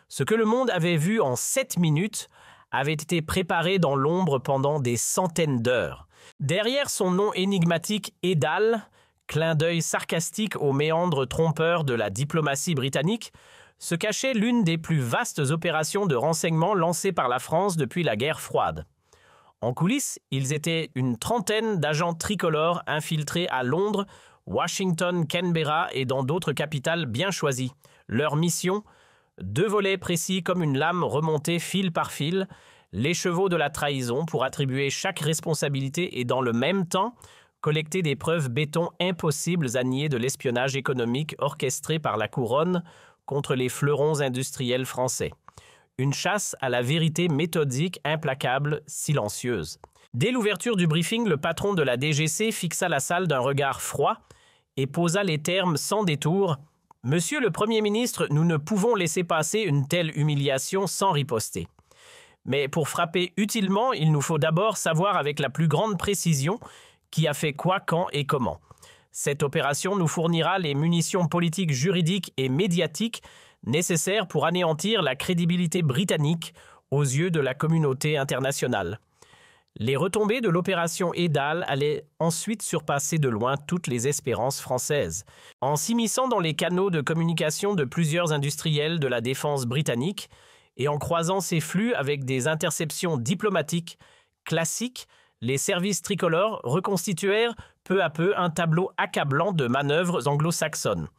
Ce que le monde avait vu en 7 minutes avait été préparé dans l'ombre pendant des centaines d'heures. Derrière son nom énigmatique Edal, clin d'œil sarcastique aux méandres trompeurs de la diplomatie britannique, se cachait l'une des plus vastes opérations de renseignement lancées par la France depuis la guerre froide. En coulisses, ils étaient une trentaine d'agents tricolores infiltrés à Londres, Washington, Canberra et dans d'autres capitales bien choisies. Leur mission, 2 volets précis comme une lame remontée fil par fil, l'écheveau de la trahison pour attribuer chaque responsabilité et dans le même temps collecter des preuves béton impossibles à nier de l'espionnage économique orchestré par la couronne contre les fleurons industriels français. Une chasse à la vérité méthodique, implacable, silencieuse. Dès l'ouverture du briefing, le patron de la DGC fixa la salle d'un regard froid et posa les termes sans détour. « Monsieur le Premier ministre, nous ne pouvons laisser passer une telle humiliation sans riposter. Mais pour frapper utilement, il nous faut d'abord savoir avec la plus grande précision qui a fait quoi, quand et comment. Cette opération nous fournira les munitions politiques, juridiques et médiatiques nécessaires pour anéantir la crédibilité britannique aux yeux de la communauté internationale. Les retombées de l'opération Edal allaient ensuite surpasser de loin toutes les espérances françaises. En s'immisçant dans les canaux de communication de plusieurs industriels de la défense britannique et en croisant ces flux avec des interceptions diplomatiques classiques, les services tricolores reconstituèrent peu à peu un tableau accablant de manœuvres anglo-saxonnes.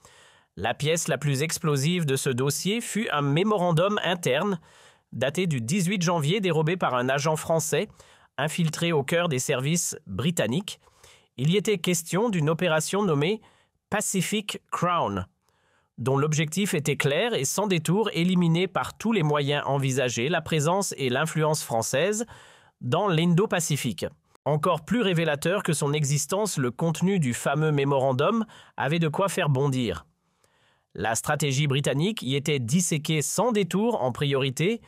La pièce la plus explosive de ce dossier fut un mémorandum interne daté du 18 janvier dérobé par un agent français infiltré au cœur des services britanniques. Il y était question d'une opération nommée Pacific Crown, dont l'objectif était clair et sans détour éliminer par tous les moyens envisagés la présence et l'influence française dans l'Indo-Pacifique. Encore plus révélateur que son existence, le contenu du fameux mémorandum avait de quoi faire bondir. La stratégie britannique y était disséquée sans détour en priorité,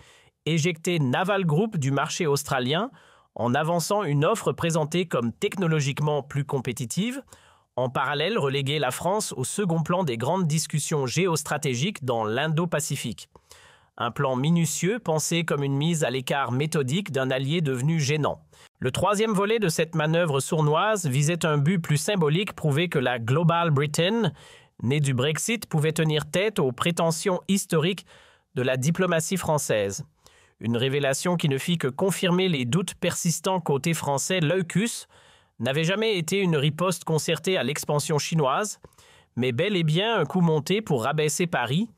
éjecter Naval Group du marché australien en avançant une offre présentée comme technologiquement plus compétitive, en parallèle reléguer la France au second plan des grandes discussions géostratégiques dans l'Indo-Pacifique. Un plan minutieux pensé comme une mise à l'écart méthodique d'un allié devenu gênant. Le troisième volet de cette manœuvre sournoise visait un but plus symbolique, prouver que la Global Britain, née du Brexit, pouvait tenir tête aux prétentions historiques de la diplomatie française. Une révélation qui ne fit que confirmer les doutes persistants côté français. L'AUKUS n'avait jamais été une riposte concertée à l'expansion chinoise, mais bel et bien un coup monté pour rabaisser Paris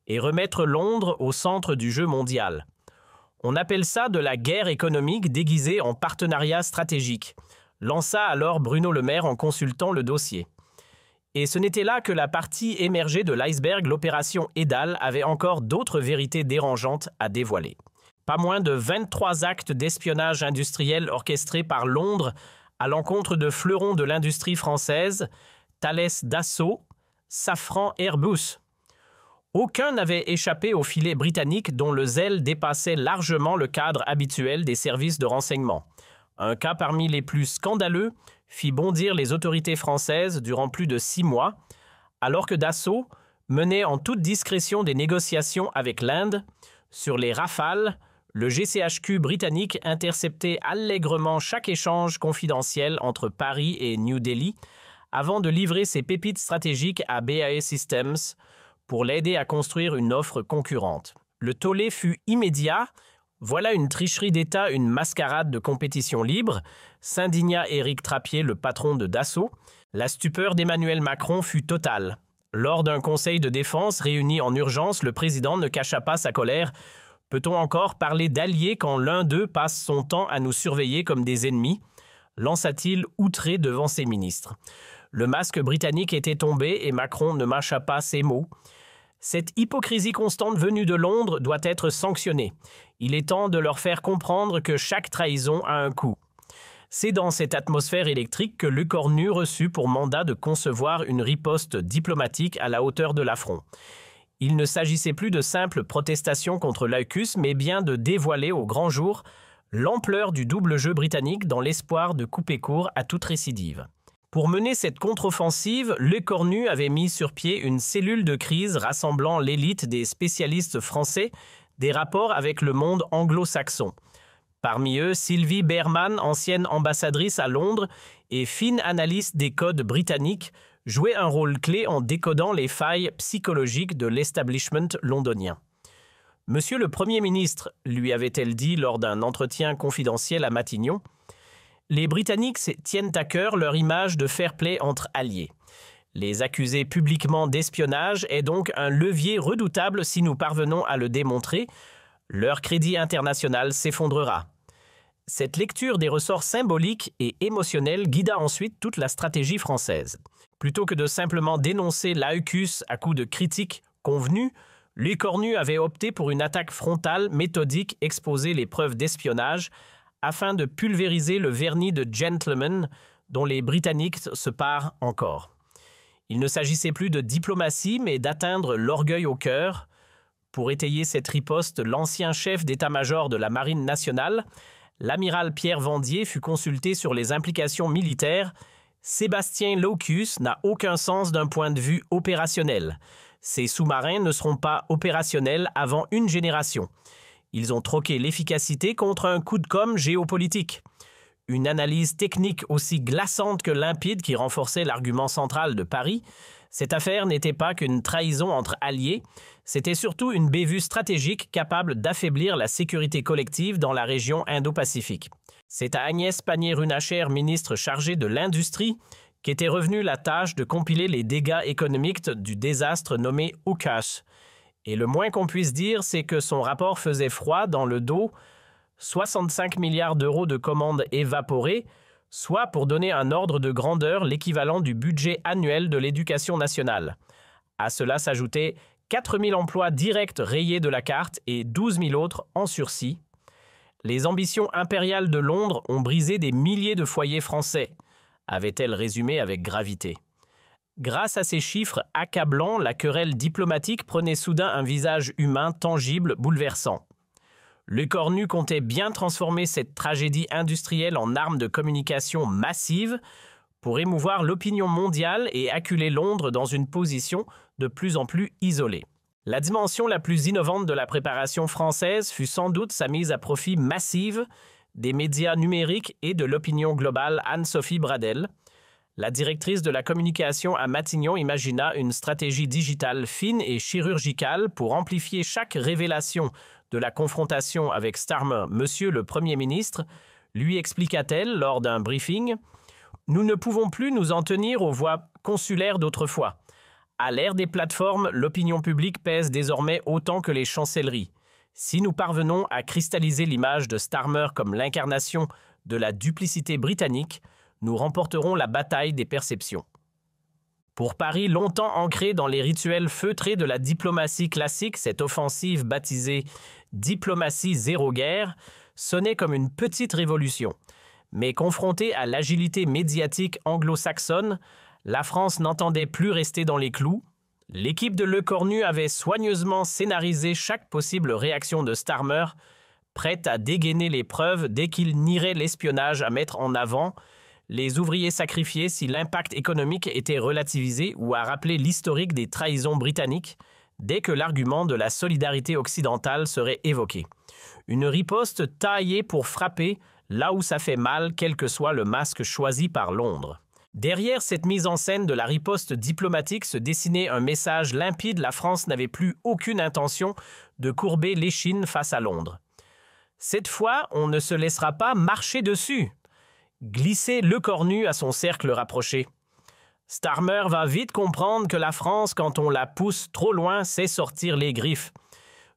et remettre Londres au centre du jeu mondial. On appelle ça de la guerre économique déguisée en partenariat stratégique, lança alors Bruno Le Maire en consultant le dossier. Et ce n'était là que la partie émergée de l'iceberg. L'opération Edal avait encore d'autres vérités dérangeantes à dévoiler. Pas moins de 23 actes d'espionnage industriel orchestrés par Londres à l'encontre de fleurons de l'industrie française, Thales Dassault, Safran Airbus. Aucun n'avait échappé au filet britannique dont le zèle dépassait largement le cadre habituel des services de renseignement. Un cas parmi les plus scandaleux fit bondir les autorités françaises durant plus de 6 mois, alors que Dassault menait en toute discrétion des négociations avec l'Inde sur les Rafales. Le GCHQ britannique interceptait allègrement chaque échange confidentiel entre Paris et New Delhi avant de livrer ses pépites stratégiques à BAE Systems pour l'aider à construire une offre concurrente. Le tollé fut immédiat. Voilà une tricherie d'État, une mascarade de compétition libre, s'indigna Éric Trappier, le patron de Dassault. La stupeur d'Emmanuel Macron fut totale. Lors d'un conseil de défense réuni en urgence, le président ne cacha pas sa colère. Peut-on encore parler d'alliés quand l'un d'eux passe son temps à nous surveiller comme des ennemis ? Lança-t-il outré devant ses ministres. Le masque britannique était tombé et Macron ne mâcha pas ses mots. Cette hypocrisie constante venue de Londres doit être sanctionnée. Il est temps de leur faire comprendre que chaque trahison a un coût. C'est dans cette atmosphère électrique que Lecornu reçut pour mandat de concevoir une riposte diplomatique à la hauteur de l'affront. Il ne s'agissait plus de simples protestations contre l'AUKUS, mais bien de dévoiler au grand jour l'ampleur du double jeu britannique dans l'espoir de couper court à toute récidive. Pour mener cette contre-offensive, Lecornu avait mis sur pied une cellule de crise rassemblant l'élite des spécialistes français des rapports avec le monde anglo-saxon. Parmi eux, Sylvie Berman, ancienne ambassadrice à Londres et fine analyste des codes britanniques, jouait un rôle clé en décodant les failles psychologiques de l'establishment londonien. « Monsieur le Premier ministre », lui avait-elle dit lors d'un entretien confidentiel à Matignon, « les Britanniques tiennent à cœur leur image de fair-play entre alliés. Les accuser publiquement d'espionnage est donc un levier redoutable si nous parvenons à le démontrer. Leur crédit international s'effondrera. » Cette lecture des ressorts symboliques et émotionnels guida ensuite toute la stratégie française. Plutôt que de simplement dénoncer l'AUKUS à coups de critiques convenues, Lecornu avait opté pour une attaque frontale, méthodique, exposer les preuves d'espionnage afin de pulvériser le vernis de gentleman dont les Britanniques se parent encore. Il ne s'agissait plus de diplomatie, mais d'atteindre l'orgueil au cœur. Pour étayer cette riposte, l'ancien chef d'état-major de la Marine nationale, l'amiral Pierre Vendier, fut consulté sur les implications militaires. Sébastien Loucus n'a aucun sens d'un point de vue opérationnel. Ces sous-marins ne seront pas opérationnels avant une génération. Ils ont troqué l'efficacité contre un coup de com' géopolitique. Une analyse technique aussi glaçante que limpide qui renforçait l'argument central de Paris, cette affaire n'était pas qu'une trahison entre alliés, c'était surtout une bévue stratégique capable d'affaiblir la sécurité collective dans la région Indo-Pacifique. C'est à Agnès Pannier-Runacher, ministre chargée de l'Industrie, qu'était revenue la tâche de compiler les dégâts économiques du désastre nommé AUKUS. Et le moins qu'on puisse dire, c'est que son rapport faisait froid dans le dos, 65 milliards d'euros de commandes évaporées, soit pour donner un ordre de grandeur l'équivalent du budget annuel de l'éducation nationale. À cela s'ajoutaient 4 000 emplois directs rayés de la carte et 12 000 autres en sursis. Les ambitions impériales de Londres ont brisé des milliers de foyers français, avait-elle résumé avec gravité. Grâce à ces chiffres accablants, la querelle diplomatique prenait soudain un visage humain tangible, bouleversant. Lecornu comptait bien transformer cette tragédie industrielle en arme de communication massive pour émouvoir l'opinion mondiale et acculer Londres dans une position de plus en plus isolée. La dimension la plus innovante de la préparation française fut sans doute sa mise à profit massive des médias numériques et de l'opinion globale Anne-Sophie Bradel. La directrice de la communication à Matignon imagina une stratégie digitale fine et chirurgicale pour amplifier chaque révélation de la confrontation avec Starmer. Monsieur le Premier ministre, lui expliqua-t-elle lors d'un briefing, « Nous ne pouvons plus nous en tenir aux voies consulaires d'autrefois. À l'ère des plateformes, l'opinion publique pèse désormais autant que les chancelleries. Si nous parvenons à cristalliser l'image de Starmer comme l'incarnation de la duplicité britannique, nous remporterons la bataille des perceptions. » Pour Paris, longtemps ancrée dans les rituels feutrés de la diplomatie classique, cette offensive baptisée « diplomatie zéro guerre » sonnait comme une petite révolution. Mais confrontée à l'agilité médiatique anglo-saxonne, la France n'entendait plus rester dans les clous. L'équipe de Lecornu avait soigneusement scénarisé chaque possible réaction de Starmer, prête à dégainer les preuves dès qu'il nierait l'espionnage à mettre en avant, les ouvriers sacrifiés si l'impact économique était relativisé ou à rappeler l'historique des trahisons britanniques dès que l'argument de la solidarité occidentale serait évoqué. Une riposte taillée pour frapper là où ça fait mal, quel que soit le masque choisi par Londres. Derrière cette mise en scène de la riposte diplomatique se dessinait un message limpide, la France n'avait plus aucune intention de courber l'échine face à Londres. Cette fois, on ne se laissera pas marcher dessus. Glisser Lecornu à son cercle rapproché. Starmer va vite comprendre que la France, quand on la pousse trop loin, sait sortir les griffes.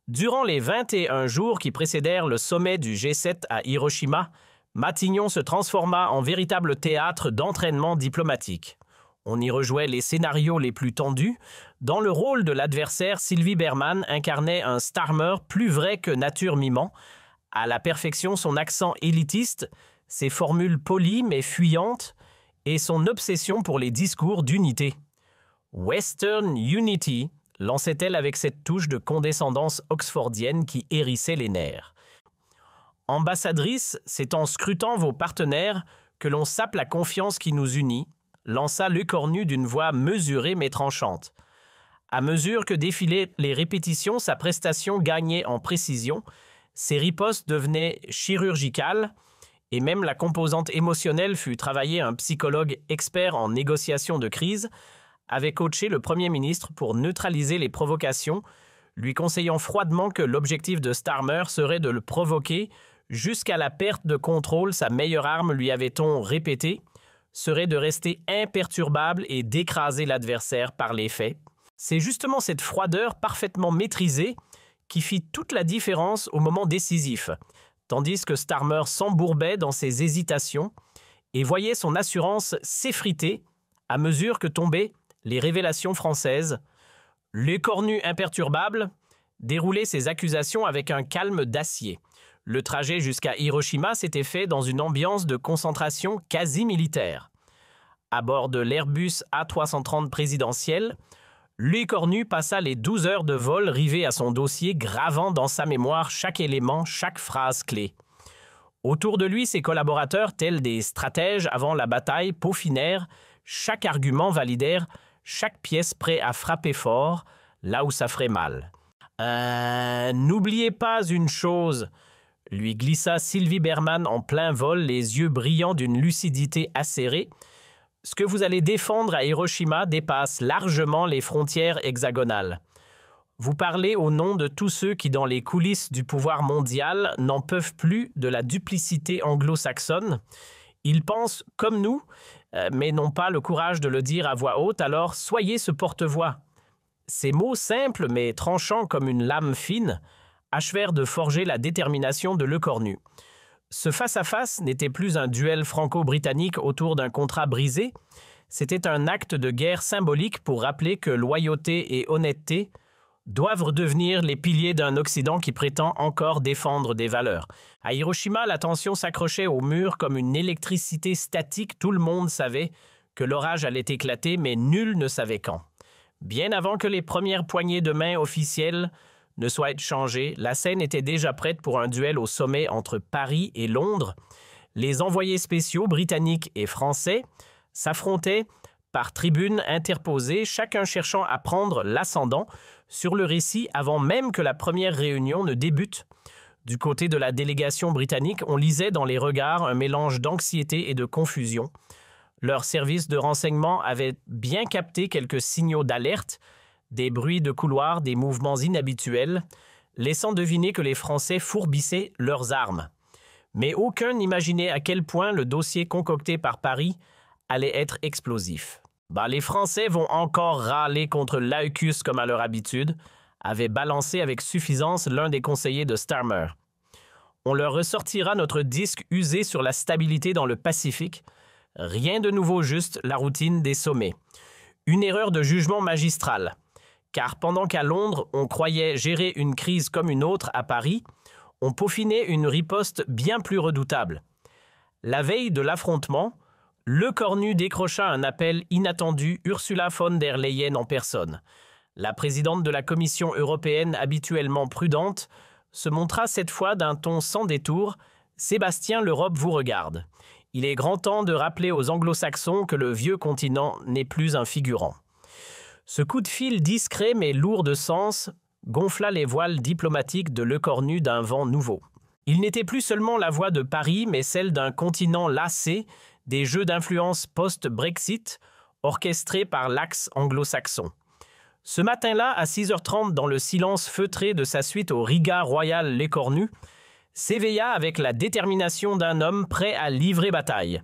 Durant les 21 jours qui précédèrent le sommet du G7 à Hiroshima, Matignon se transforma en véritable théâtre d'entraînement diplomatique. On y rejouait les scénarios les plus tendus. Dans le rôle de l'adversaire, Sylvie Bermann incarnait un Starmer plus vrai que nature mimant, à la perfection son accent élitiste, ses formules polies mais fuyantes et son obsession pour les discours d'unité. Western Unity, lançait-elle avec cette touche de condescendance oxfordienne qui hérissait les nerfs. Ambassadrice, c'est en scrutant vos partenaires que l'on sape la confiance qui nous unit, lança Lecornu d'une voix mesurée mais tranchante. À mesure que défilaient les répétitions, sa prestation gagnait en précision, ses ripostes devenaient chirurgicales, et même la composante émotionnelle fut travaillée. Un psychologue expert en négociation de crise avait coaché le Premier ministre pour neutraliser les provocations, lui conseillant froidement que l'objectif de Starmer serait de le provoquer jusqu'à la perte de contrôle. Sa meilleure arme, lui avait-on répété, serait de rester imperturbable et d'écraser l'adversaire par les faits. C'est justement cette froideur parfaitement maîtrisée qui fit toute la différence au moment décisif, tandis que Starmer s'embourbait dans ses hésitations et voyait son assurance s'effriter à mesure que tombaient les révélations françaises. Lecornu imperturbable déroulait ses accusations avec un calme d'acier. Le trajet jusqu'à Hiroshima s'était fait dans une ambiance de concentration quasi militaire. À bord de l'Airbus A330 présidentiel, Lécornu passa les 12 heures de vol rivées à son dossier, gravant dans sa mémoire chaque élément, chaque phrase clé. Autour de lui, ses collaborateurs, tels des stratèges avant la bataille, peaufinèrent, chaque argument validèrent, chaque pièce prêt à frapper fort, là où ça ferait mal. N'oubliez pas une chose, lui glissa Sylvie Bermann en plein vol, les yeux brillants d'une lucidité acérée. Ce que vous allez défendre à Hiroshima dépasse largement les frontières hexagonales. Vous parlez au nom de tous ceux qui, dans les coulisses du pouvoir mondial, n'en peuvent plus de la duplicité anglo-saxonne. Ils pensent comme nous, mais n'ont pas le courage de le dire à voix haute, alors soyez ce porte-voix. Ces mots simples mais tranchants comme une lame fine achevèrent de forger la détermination de Lécornu. Ce face-à-face n'était plus un duel franco-britannique autour d'un contrat brisé, c'était un acte de guerre symbolique pour rappeler que loyauté et honnêteté doivent devenir les piliers d'un Occident qui prétend encore défendre des valeurs. À Hiroshima, la tension s'accrochait au mur comme une électricité statique. Tout le monde savait que l'orage allait éclater, mais nul ne savait quand. Bien avant que les premières poignées de main officielles ne soient changées, la scène était déjà prête pour un duel au sommet entre Paris et Londres. Les envoyés spéciaux britanniques et français s'affrontaient par tribunes interposées, chacun cherchant à prendre l'ascendant sur le récit avant même que la première réunion ne débute. Du côté de la délégation britannique, on lisait dans les regards un mélange d'anxiété et de confusion. Leur service de renseignement avait bien capté quelques signaux d'alerte, des bruits de couloir, des mouvements inhabituels, laissant deviner que les Français fourbissaient leurs armes. Mais aucun n'imaginait à quel point le dossier concocté par Paris allait être explosif. Les Français vont encore râler contre l'AECUS comme à leur habitude, avait balancé avec suffisance l'un des conseillers de Starmer. On leur ressortira notre disque usé sur la stabilité dans le Pacifique. Rien de nouveau, juste la routine des sommets. Une erreur de jugement magistral. Car pendant qu'à Londres, on croyait gérer une crise comme une autre à Paris, on peaufinait une riposte bien plus redoutable. La veille de l'affrontement, Lécornu décrocha un appel inattendu, Ursula von der Leyen en personne. La présidente de la Commission européenne, habituellement prudente, se montra cette fois d'un ton sans détour. « Sébastien, l'Europe vous regarde. Il est grand temps de rappeler aux anglo-saxons que le vieux continent n'est plus un figurant. » Ce coup de fil discret mais lourd de sens gonfla les voiles diplomatiques de Lécornu d'un vent nouveau. Il n'était plus seulement la voix de Paris, mais celle d'un continent lassé des jeux d'influence post-Brexit orchestrés par l'axe anglo-saxon. Ce matin-là, à 6h30, dans le silence feutré de sa suite au Riga Royal Lécornu, s'éveilla avec la détermination d'un homme prêt à livrer bataille.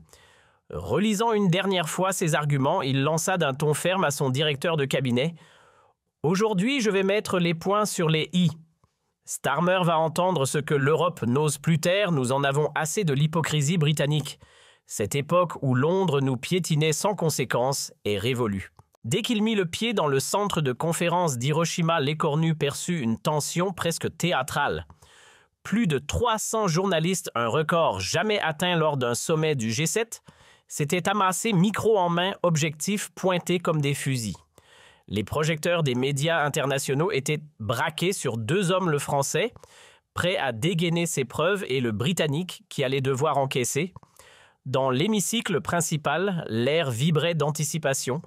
Relisant une dernière fois ses arguments, il lança d'un ton ferme à son directeur de cabinet « Aujourd'hui, je vais mettre les points sur les « i ». Starmer va entendre ce que l'Europe n'ose plus taire, nous en avons assez de l'hypocrisie britannique. Cette époque où Londres nous piétinait sans conséquence est révolue. » Dès qu'il mit le pied dans le centre de conférence d'Hiroshima, Lécornu perçut une tension presque théâtrale. Plus de 300 journalistes, un record jamais atteint lors d'un sommet du G7, s'étaient amassés micro en main, objectifs pointés comme des fusils. Les projecteurs des médias internationaux étaient braqués sur deux hommes, le français, prêt à dégainer ses preuves, et le britannique, qui allait devoir encaisser. Dans l'hémicycle principal, l'air vibrait d'anticipation.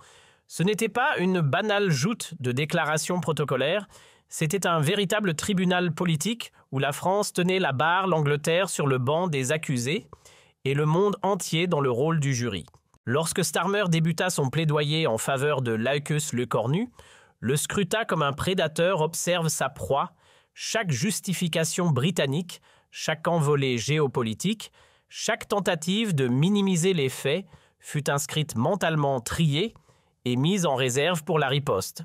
Ce n'était pas une banale joute de déclarations protocolaires, c'était un véritable tribunal politique où la France tenait la barre, l'Angleterre sur le banc des accusés et le monde entier dans le rôle du jury. Lorsque Starmer débuta son plaidoyer en faveur de l'AECUS Lécornu, le scruta comme un prédateur observe sa proie, chaque justification britannique, chaque envolée géopolitique, chaque tentative de minimiser les faits fut inscrite mentalement triée et mise en réserve pour la riposte.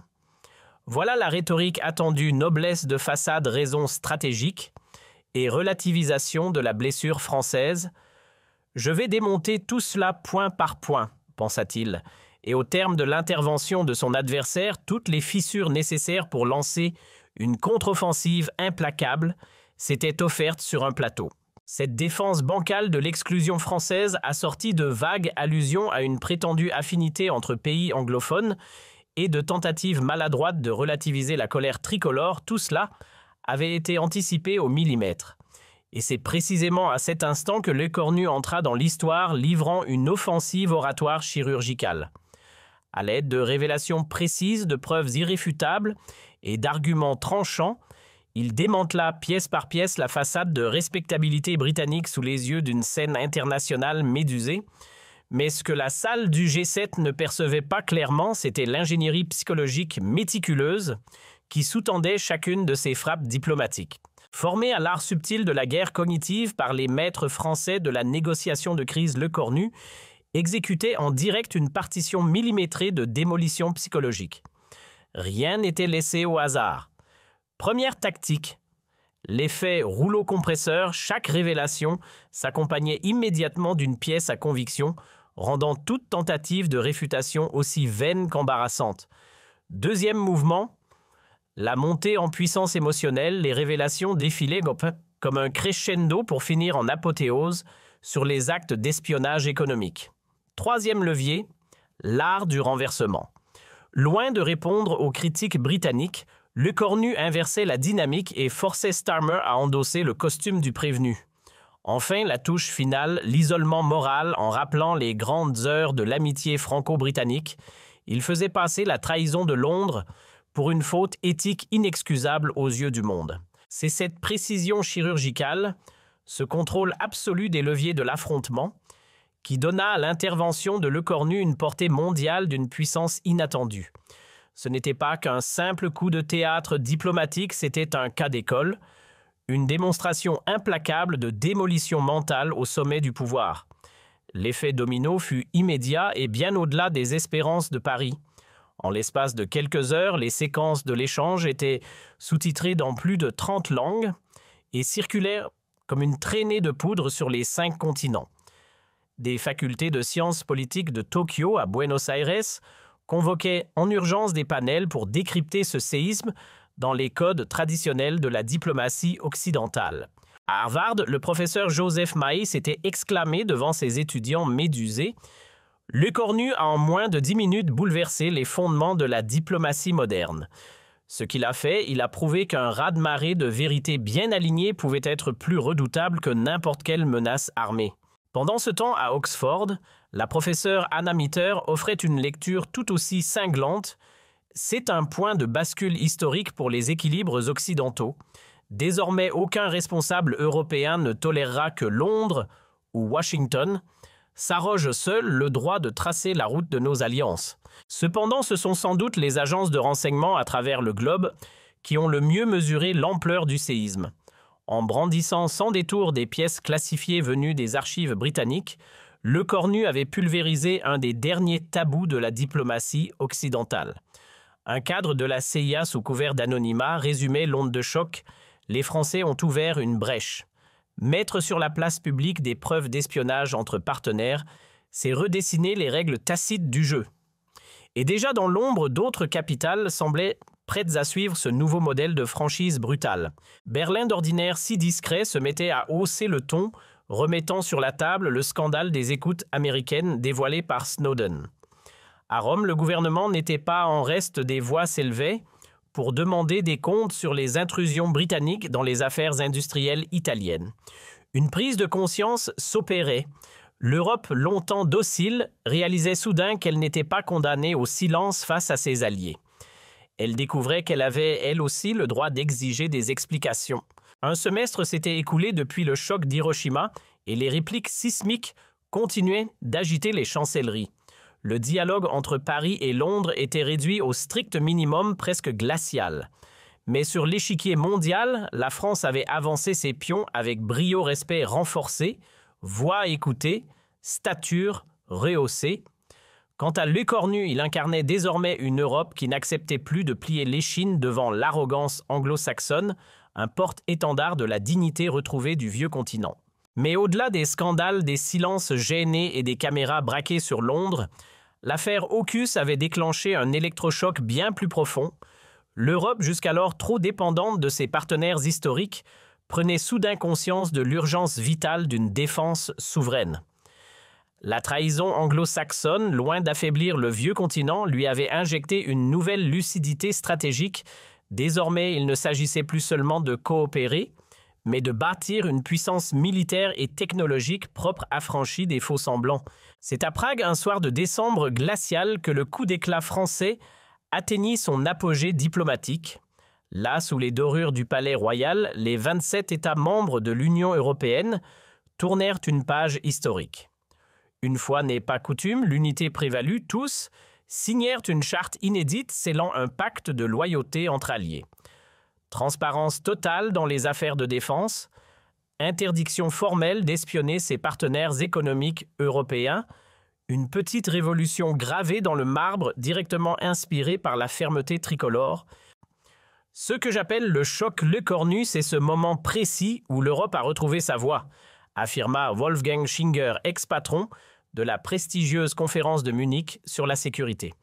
Voilà la rhétorique attendue, noblesse de façade, raison stratégique et relativisation de la blessure française. Je vais démonter tout cela point par point, pensa-t-il, et au terme de l'intervention de son adversaire, toutes les fissures nécessaires pour lancer une contre-offensive implacable s'étaient offertes sur un plateau. Cette défense bancale de l'exclusion française, assortie de vagues allusions à une prétendue affinité entre pays anglophones, et de tentatives maladroites de relativiser la colère tricolore, tout cela avait été anticipé au millimètre. Et c'est précisément à cet instant que Lecornu entra dans l'histoire, livrant une offensive oratoire chirurgicale. À l'aide de révélations précises, de preuves irréfutables et d'arguments tranchants, il démantela pièce par pièce la façade de respectabilité britannique sous les yeux d'une scène internationale médusée. Mais ce que la salle du G7 ne percevait pas clairement, c'était l'ingénierie psychologique méticuleuse qui sous-tendait chacune de ses frappes diplomatiques. Formé à l'art subtil de la guerre cognitive par les maîtres français de la négociation de crise Lecornu, exécutait en direct une partition millimétrée de démolition psychologique. Rien n'était laissé au hasard. Première tactique. L'effet rouleau compresseur, chaque révélation s'accompagnait immédiatement d'une pièce à conviction, rendant toute tentative de réfutation aussi vaine qu'embarrassante. Deuxième mouvement. La montée en puissance émotionnelle, les révélations défilaient comme un crescendo pour finir en apothéose sur les actes d'espionnage économique. Troisième levier, l'art du renversement. Loin de répondre aux critiques britanniques, Lecornu inversait la dynamique et forçait Starmer à endosser le costume du prévenu. Enfin, la touche finale, l'isolement moral en rappelant les grandes heures de l'amitié franco-britannique, il faisait passer la trahison de Londres pour une faute éthique inexcusable aux yeux du monde. C'est cette précision chirurgicale, ce contrôle absolu des leviers de l'affrontement, qui donna à l'intervention de Lecornu une portée mondiale d'une puissance inattendue. Ce n'était pas qu'un simple coup de théâtre diplomatique, c'était un cas d'école, une démonstration implacable de démolition mentale au sommet du pouvoir. L'effet domino fut immédiat et bien au-delà des espérances de Paris. En l'espace de quelques heures, les séquences de l'échange étaient sous-titrées dans plus de 30 langues et circulaient comme une traînée de poudre sur les 5 continents. Des facultés de sciences politiques de Tokyo à Buenos Aires convoquaient en urgence des panels pour décrypter ce séisme dans les codes traditionnels de la diplomatie occidentale. À Harvard, le professeur Joseph Maïs s'était exclamé devant ses étudiants médusés « Lecornu a en moins de 10 minutes bouleversé les fondements de la diplomatie moderne. Ce qu'il a fait, il a prouvé qu'un raz-de-marée de vérités bien alignées pouvait être plus redoutable que n'importe quelle menace armée. » Pendant ce temps, à Oxford, la professeure Anna Mitter offrait une lecture tout aussi cinglante. C'est un point de bascule historique pour les équilibres occidentaux. Désormais, aucun responsable européen ne tolérera que Londres ou Washington s'arroge seul le droit de tracer la route de nos alliances. Cependant, ce sont sans doute les agences de renseignement à travers le globe qui ont le mieux mesuré l'ampleur du séisme. En brandissant sans détour des pièces classifiées venues des archives britanniques, Lecornu avait pulvérisé un des derniers tabous de la diplomatie occidentale. Un cadre de la CIA sous couvert d'anonymat résumait l'onde de choc. Les Français ont ouvert une brèche. Mettre sur la place publique des preuves d'espionnage entre partenaires, c'est redessiner les règles tacites du jeu. Et déjà dans l'ombre, d'autres capitales semblaient prêtes à suivre ce nouveau modèle de franchise brutale. Berlin, d'ordinaire si discret, se mettait à hausser le ton, remettant sur la table le scandale des écoutes américaines dévoilées par Snowden. À Rome, le gouvernement n'était pas en reste, des voix s'élevaient pour demander des comptes sur les intrusions britanniques dans les affaires industrielles italiennes. Une prise de conscience s'opérait. L'Europe, longtemps docile, réalisait soudain qu'elle n'était pas condamnée au silence face à ses alliés. Elle découvrait qu'elle avait, elle aussi, le droit d'exiger des explications. Un semestre s'était écoulé depuis le choc d'Hiroshima et les répliques sismiques continuaient d'agiter les chancelleries. Le dialogue entre Paris et Londres était réduit au strict minimum, presque glacial. Mais sur l'échiquier mondial, la France avait avancé ses pions avec brio, respect renforcé, voix écoutée, stature rehaussée. Quant à Lecornu, il incarnait désormais une Europe qui n'acceptait plus de plier l'échine devant l'arrogance anglo-saxonne, un porte-étendard de la dignité retrouvée du vieux continent. Mais au-delà des scandales, des silences gênés et des caméras braquées sur Londres, l'affaire AUKUS avait déclenché un électrochoc bien plus profond. L'Europe, jusqu'alors trop dépendante de ses partenaires historiques, prenait soudain conscience de l'urgence vitale d'une défense souveraine. La trahison anglo-saxonne, loin d'affaiblir le vieux continent, lui avait injecté une nouvelle lucidité stratégique. Désormais, il ne s'agissait plus seulement de coopérer, mais de bâtir une puissance militaire et technologique propre affranchie des faux-semblants. C'est à Prague, un soir de décembre glacial, que le coup d'éclat français atteignit son apogée diplomatique. Là, sous les dorures du palais royal, les 27 États membres de l'Union européenne tournèrent une page historique. Une fois n'est pas coutume, l'unité prévalut, tous signèrent une charte inédite scellant un pacte de loyauté entre alliés. Transparence totale dans les affaires de défense, interdiction formelle d'espionner ses partenaires économiques européens, une petite révolution gravée dans le marbre directement inspirée par la fermeté tricolore. Ce que j'appelle le choc Lecornu, c'est ce moment précis où l'Europe a retrouvé sa voie, affirma Wolfgang Schinger, ex-patron de la prestigieuse conférence de Munich sur la sécurité.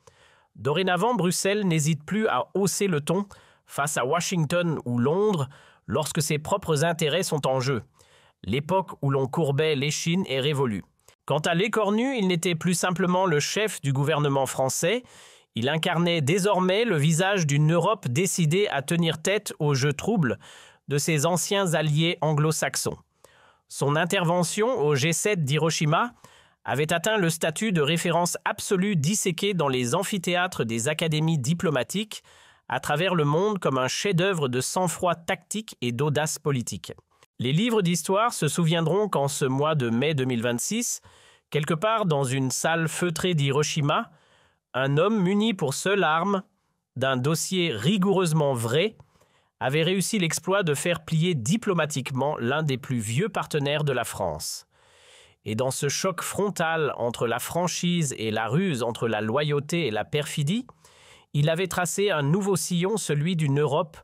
Dorénavant, Bruxelles n'hésite plus à hausser le ton face à Washington ou Londres lorsque ses propres intérêts sont en jeu. L'époque où l'on courbait l'échine est révolue. Quant à Lecornu, il n'était plus simplement le chef du gouvernement français, il incarnait désormais le visage d'une Europe décidée à tenir tête aux jeux troubles de ses anciens alliés anglo-saxons. Son intervention au G7 d'Hiroshima avait atteint le statut de référence absolue disséquée dans les amphithéâtres des académies diplomatiques à travers le monde comme un chef-d'œuvre de sang-froid tactique et d'audace politique. Les livres d'histoire se souviendront qu'en ce mois de mai 2026, quelque part dans une salle feutrée d'Hiroshima, un homme muni pour seule arme d'un dossier rigoureusement vrai avait réussi l'exploit de faire plier diplomatiquement l'un des plus vieux partenaires de la France. Et dans ce choc frontal entre la franchise et la ruse, entre la loyauté et la perfidie, il avait tracé un nouveau sillon, celui d'une Europe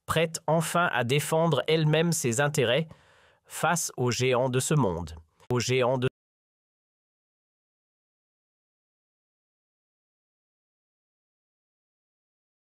prête enfin à défendre elle-même ses intérêts face aux géants de ce monde.